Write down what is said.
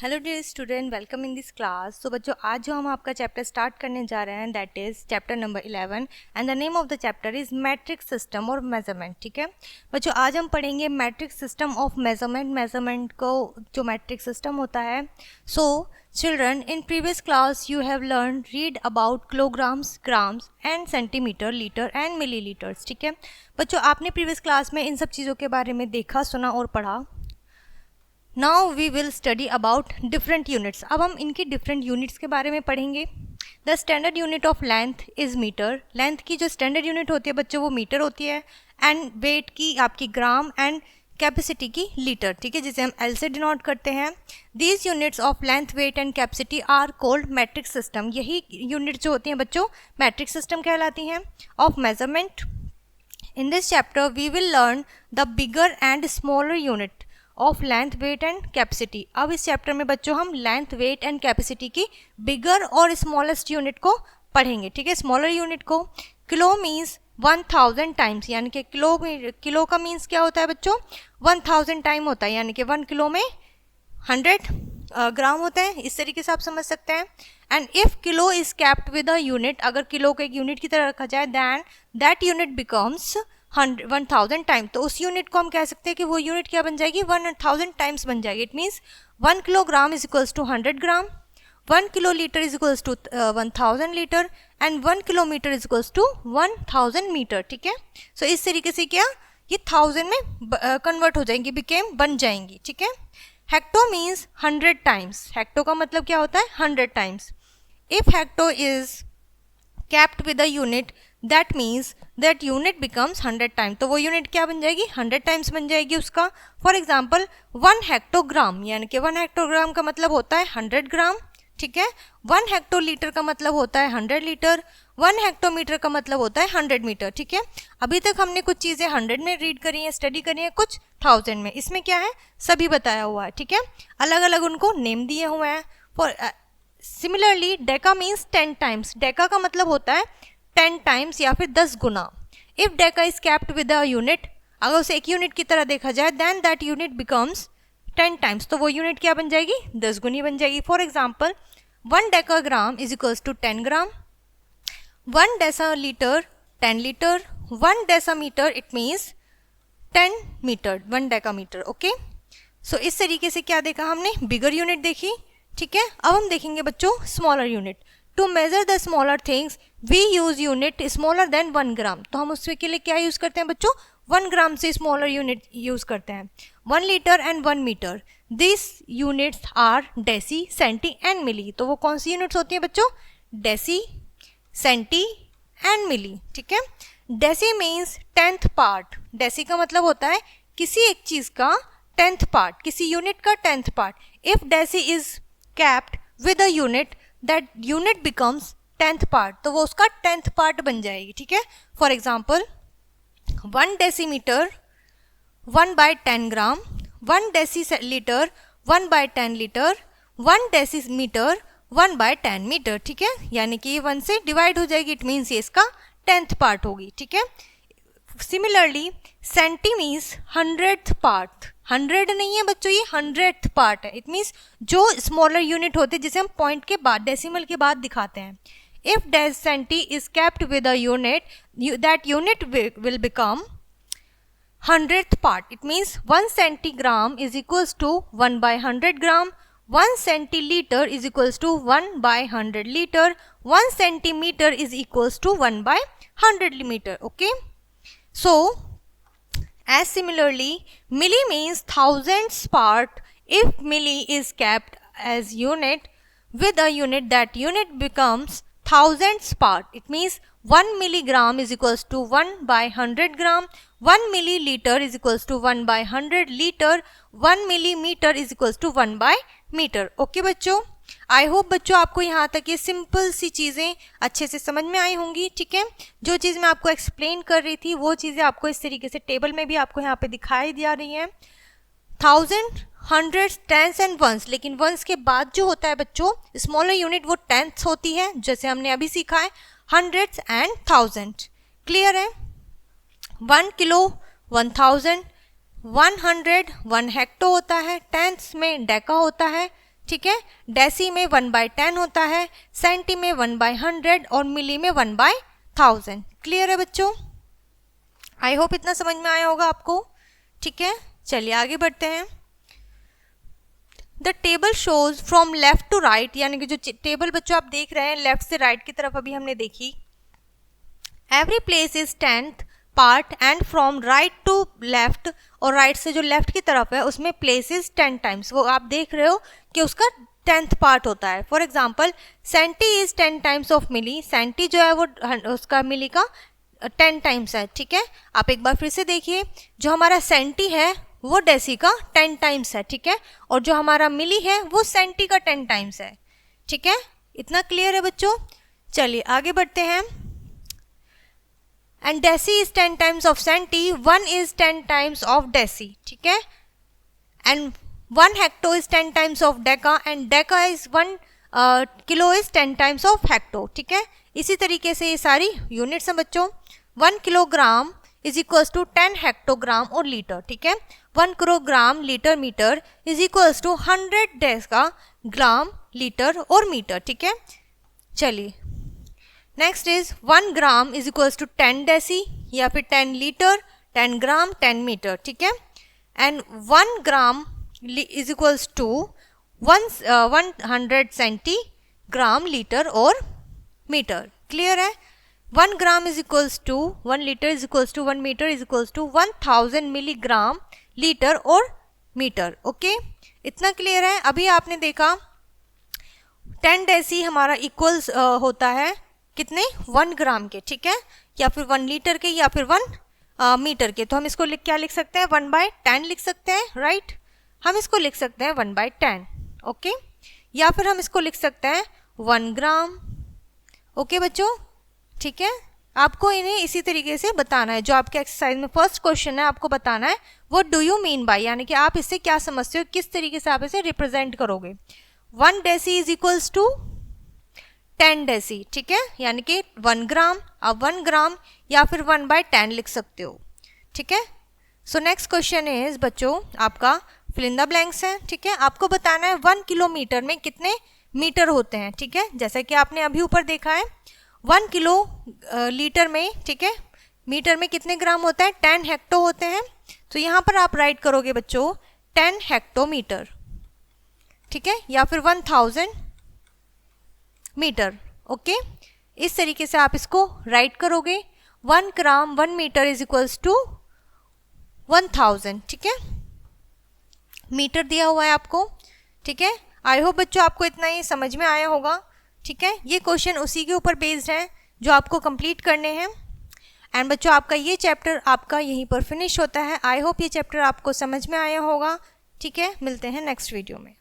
Hello dear student, welcome in this class. तो बच्चों, आज जो हम आपका चैप्टर स्टार्ट करने जा रहे हैं that is chapter number 11 and the name of the chapter is matric system और मेजरमेंट। ठीक है बच्चों, आज हम पढ़ेंगे मैट्रिक सिस्टम ऑफ मेजरमेंट को जो मैट्रिक सिस्टम होता है। So children, in previous class you have learn read about kilograms, grams and centimetre, litre and millilitres. ठीक है बच्चों, आपने प्रीवियस क्लास में इन सब चीज़ों के बारे में देखा, सुना और पढ़ा। Now we will study about different units. अब हम इनकी डिफरेंट यूनिट्स के बारे में पढ़ेंगे। The standard unit of length is metre. Length की जो स्टैंडर्ड यूनिट होती है बच्चों वो मीटर होती है। एंड वेट की आपकी ग्राम एंड कैपेसिटी की लीटर। ठीक है, जिसे हम एल से डिनोट करते हैं। These units of length, weight and capacity are called metric system. यही यूनिट जो होती हैं बच्चों मैट्रिक सिस्टम कहलाती हैं of measurement. In this chapter we will learn the bigger and smaller unit of length, weight and capacity. अब इस chapter में बच्चों हम लेंथ, वेट एंड कैपेसिटी की बिगर और स्मॉलेस्ट यूनिट को पढ़ेंगे। ठीक है, स्मॉलर यूनिट को किलो मीन्स 1000 टाइम्स, यानी कि किलो का मीन्स क्या होता है बच्चों 1000 टाइम होता है, यानी कि 1 किलो में 100 ग्राम होता है। इस तरीके से आप समझ सकते हैं। And if kilo is kept with a unit, अगर किलो को एक यूनिट की तरह रखा जाए then that unit becomes 1000 time, तो उस यूनिट को हम कह सकते हैं कि वो यूनिट क्या बन जाएगी 1000 टाइम्स बन जाएगी। It means 1 kilogram is equals to 100 gram, 1 kilolitre is equals to 1000 litre and 1 kilometre is equals to 1000 metre. ठीक है, सो इस तरीके से क्या ये 1000 में कन्वर्ट हो जाएंगी, बिकेम बन जाएंगी। ठीक है, हेक्टो मीन्स 100 टाइम्स। हेक्टो का मतलब क्या होता है 100 times. If hecto is kept with a unit that means that unit becomes 100 time, तो वो यूनिट क्या बन जाएगी 100 टाइम्स बन जाएगी उसका। फॉर एग्जाम्पल 1 हेक्टोग्राम, यानी कि 1 हेक्टोग्राम का मतलब होता है 100 ग्राम। ठीक है, 1 हेक्टोलीटर का मतलब होता है 100 लीटर, 1 हेक्टोमीटर का मतलब होता है 100 मीटर। ठीक है, अभी तक हमने कुछ चीज़ें 100 में रीड करी हैं, स्टडी करी हैं, कुछ 1000 में। इसमें क्या है सभी बताया हुआ है। ठीक है, अलग अलग उनको नेम दिए हुए हैं। For similarly deca means 10 times. Deca का मतलब होता है 10 टाइम्स या फिर 10 गुना। If deca is kept with a unit, अगर उसे एक यूनिट की तरह देखा जाए then that unit becomes 10 times, तो वो यूनिट क्या बन जाएगी 10 गुनी बन जाएगी। For example 1 decagram is equals to 10 gram, 1 decilitre 10 litre, 1 decimetre it means 10 metre, 1 decametre. Okay, so इस तरीके से क्या देखा हमने बिगर यूनिट देखी। ठीक है, अब हम देखेंगे बच्चों smaller unit. To measure the smaller things we use unit smaller than 1 gram. तो हम उसके लिए क्या यूज करते हैं बच्चों 1 ग्राम से स्मॉलर यूनिट यूज करते हैं। 1 litre and 1 metre, this units are deci, centi and milli. तो वो कौन सी यूनिट्स होती हैं बच्चों डेसी, सेंटी एंड मिली। ठीक है, deci means 10th part. Deci का मतलब होता है किसी एक चीज का 10th पार्ट, किसी यूनिट का 10th part. If deci is kept with a unit that unit becomes 10th part, तो वो उसका 10th पार्ट बन जाएगी। ठीक है, for example 1 decimetre 1 by 10 gram, 1 decilitre 1 by 10 litre, 1 decimetre 1 by 10 metre. ठीक है, यानी कि ये 1 से डिवाइड हो जाएगी, इट मीन्स ये इसका 10th पार्ट होगी। ठीक है, similarly senti means 100th part. 100 नहीं है बच्चों, ये 100th पार्ट है। इट मीन्स जो स्मॉलर यूनिट होते हैं जिसे हम पॉइंट के बाद डेसिमल के बाद दिखाते हैं। If centi is kept with a unit that unit will become 100th part. It means 1 centigram is equals to 1 by 100 gram, 1 centilitre is equals to 1 by 100 litre, 1 centimetre is equals to 1 by 100 metre. Okay, so as similarly milli means thousandths part. If milli is kept as unit with a unit, that unit becomes thousandths part. It means 1 milligram is equals to 1 by 100 gram, 1 milliliter is equals to 1 by 100 liter, 1 millimeter is equals to 1 by meter. Okay बच्चों, I hope बच्चों आपको यहाँ तक ये simple सी चीज़ें अच्छे से समझ में आई होंगी। ठीक है, जो चीज़ मैं आपको एक्सप्लेन कर रही थी वो चीज़ें आपको इस तरीके से टेबल में भी आपको यहाँ पे दिखाई जा रही हैं। 1000, हंड्रेड्स, टेंस एंड वंस, लेकिन वंस के बाद जो होता है बच्चों स्मॉलर यूनिट वो टेंथ्स होती है, जैसे हमने अभी सीखा है हंड्रेड्स एंड थाउजेंड। क्लियर है? 1 किलो 1000, 100 1 हेक्टो होता है, टेंथ्स में डेका होता है, ठीक है। डेसी में 1/10 होता है, सेंटी में 1/100 और मिली में 1/1000। क्लियर है बच्चों? आई होप इतना समझ में आया होगा आपको। ठीक है, चलिए आगे बढ़ते हैं। The table shows from left to right, यानी कि जो टेबल बच्चों आप देख रहे हैं लेफ्ट से राइट की तरफ अभी हमने देखी। Every place is 10th part and from right to left, और राइट से जो लेफ्ट की तरफ है उसमें प्लेसेस 10 टाइम्स, वो आप देख रहे हो कि उसका 10th पार्ट होता है। For example centi is 10 times of milli, centi जो है वो उसका मिली का 10 टाइम्स है। ठीक है, आप एक बार फिर से देखिए, जो हमारा सेंटी है वो डेसी का 10 टाइम्स है। ठीक है, और जो हमारा मिली है वो सेंटी का 10 टाइम्स है। ठीक है, इतना क्लियर है बच्चों? चलिए आगे बढ़ते हैं। And deci is 10 times of centi, 1 is 10 times of deci. ठीक है, and 1 hecto is 10 times of deca, and deca is 1 kilo is 10 times of hecto. ठीक है, इसी तरीके से ये सारी यूनिट्स हैं बच्चों। 1 kilogram is equals to 10 hectogram और लीटर। ठीक है, 1 kilogram litre metre is equals to 100 decagram litre और मीटर। ठीक है, चलिए next is 1 gram is equals to 10 deci, या फिर 10 लीटर, 10 ग्राम, 10 मीटर। ठीक है, and 1 gram is equals to 100 centigram litre और मीटर। क्लियर है? 1 gram is equals to 1 litre is equals to 1 metre is equals to 1000 milligram litre और metre. Okay, इतना clear है? अभी आपने देखा 10 डेसी हमारा इक्वल्स होता है कितने? 1 ग्राम के। ठीक है, या फिर 1 लीटर के, या फिर 1 मीटर के। तो हम इसको क्या लिख सकते हैं? 1/10 लिख सकते हैं, राइट? हम इसको लिख सकते हैं 1/10। ओके, या फिर हम इसको लिख सकते हैं 1 ग्राम। ओके बच्चों, ठीक है, आपको इन्हें इसी तरीके से बताना है। जो आपके एक्सरसाइज में फर्स्ट क्वेश्चन है आपको बताना है what do you mean by, यानी कि आप इससे क्या समझते हो, किस तरीके से आप इसे रिप्रेजेंट करोगे। 1 deci is equals to 10 deci. ठीक है, यानी कि 1 ग्राम, आप 1 ग्राम या फिर 1/10 लिख सकते हो। ठीक है, सो नेक्स्ट क्वेश्चन इज बच्चों आपका फिल इन द ब्लैंक्स है। ठीक है, आपको बताना है 1 किलोमीटर में कितने मीटर होते हैं। ठीक है, जैसा कि आपने अभी ऊपर देखा है 1 किलो लीटर में, ठीक है, मीटर में कितने ग्राम होता है? 10 हेक्टो होते हैं। तो यहाँ पर आप राइट करोगे बच्चों 10 हेक्टोमीटर। ठीक है, या फिर 1000 मीटर। ओके, इस तरीके से आप इसको राइट करोगे। 1 ग्राम 1 मीटर इज इक्वल्स टू 1000। ठीक है, मीटर दिया हुआ है आपको। ठीक है, आई होप बच्चों आपको इतना ही समझ में आया होगा। ठीक है, ये क्वेश्चन उसी के ऊपर बेस्ड है जो आपको कंप्लीट करने हैं। एंड बच्चों आपका ये चैप्टर आपका यहीं पर फिनिश होता है। आई होप ये चैप्टर आपको समझ में आया होगा। ठीक है, मिलते हैं नेक्स्ट वीडियो में।